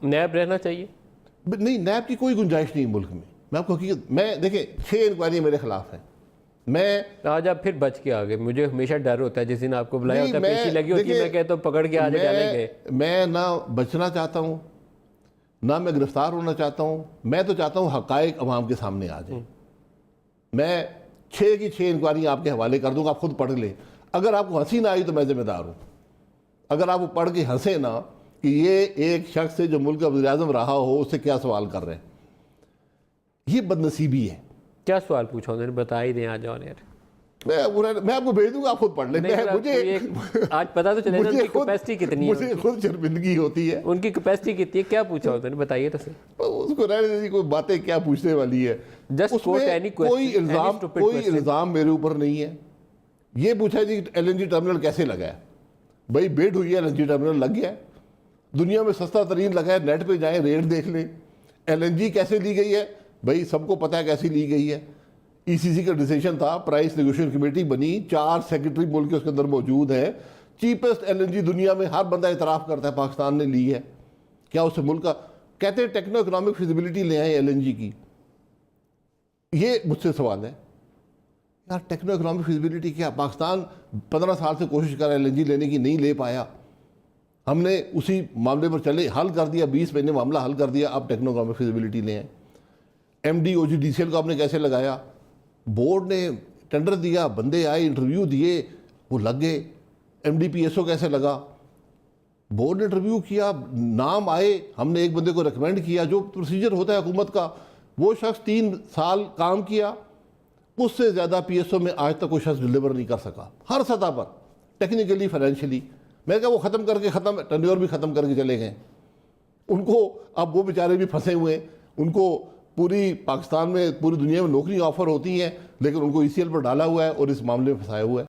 नैब रहना चाहिए? नहीं, नैब की कोई गुंजाइश नहीं मुल्क में। मैं आपको हकीकत, मैं देखें 6 इंक्वायरी मेरे खिलाफ है। मैं आज आप फिर बच के आ गए। मुझे हमेशा डर होता है जिस दिन आपको बुलाया नहीं, होता है, पेशी लगी होती है, मैं कहता हूँ पकड़ के आज डाले गए। मैं ना बचना चाहता हूँ, ना मैं गिरफ्तार होना चाहता हूँ। मैं तो चाहता हूँ हकायक अवाम के सामने आ जाए। मैं 6 की 6 इंक्वायरी आपके हवाले कर दूंगा, आप खुद पढ़ लें। अगर आपको हंसी ना आई तो मैं जिम्मेदार हूँ। अगर आप वो पढ़ के हंसे ना कि ये एक शख्स से जो मुल्क का वज़ीर-ए-आज़म रहा हो उससे क्या सवाल कर रहे हैं, ये बदनसीबी है। क्या सवाल पूछा उन्होंने? बता ही दें, आ जाओ यार। मैं आपको भेज दूंगा, आप खुद पढ़ लें। मुझे आज पता तो चले ना उनकी कैपेसिटी कितनी है। मुझे खुद शर्मिंदगी होती है। उनकी कैपेसिटी कितनी है? क्या पूछा उन्होंने, बताइए तो सही। उसको रहने दीजिए, कोई बातें क्या पूछने वाली है। Just quote any question, कोई इल्ज़ाम मेरे ऊपर नहीं है। ये पूछा जी LNG टर्मिनल कैसे लगा है? भाई बिड हुई है, LNG टर्मिनल लग गया है। दुनिया में सस्ता तरीन लगा है, नेट पे जाएं, रेट देख लें। LNG कैसे ली गई है? भाई सबको पता है कैसी ली गई है। ECC का डिसीजन था, प्राइस नेगोशिएशन कमेटी बनी, 4 सेक्रेटरी मुल्क के उसके अंदर मौजूद हैं। चीपेस्ट LNG दुनिया में हर बंदा इतराफ़ करता है पाकिस्तान ने ली है। क्या उससे मुल्क का, कहते हैं टेक्नो इकोनॉमिक फिजिबिलिटी ले आए LNG की। ये मुझसे सवाल है यार, टेक्नो इकोनॉमिक फिजिबिलिटी क्या? पाकिस्तान 15 साल से कोशिश कर रहा है LNG लेने की, नहीं ले पाया। हमने उसी मामले पर चले, हल कर दिया, 20 महीने मामला हल कर दिया, अब टेक्नो इकोनॉमिक फिजिबिलिटी ले आए। MD OGDCL को आपने कैसे लगाया? बोर्ड ने टेंडर दिया, बंदे आए, इंटरव्यू दिए, वो लग गए। MD PSO कैसे लगा? बोर्ड ने इंटरव्यू किया, नाम आए, हमने एक बंदे को रिकमेंड किया, जो प्रोसीजर होता है हुकूमत का। वो शख्स 3 साल काम किया, उससे ज़्यादा PSO में आज तक कोई शख्स डिलीवर नहीं कर सका, हर सतह पर, टेक्निकली, फाइनेंशियली। मैं क्या वो ख़त्म करके टेन्योर भी ख़त्म करके चले गए। उनको अब वो बेचारे भी फंसे हुए हैं। उनको पूरी पाकिस्तान में, पूरी दुनिया में नौकरी ऑफर होती हैं, लेकिन उनको ECL पर डाला हुआ है और इस मामले में फंसाया हुआ है।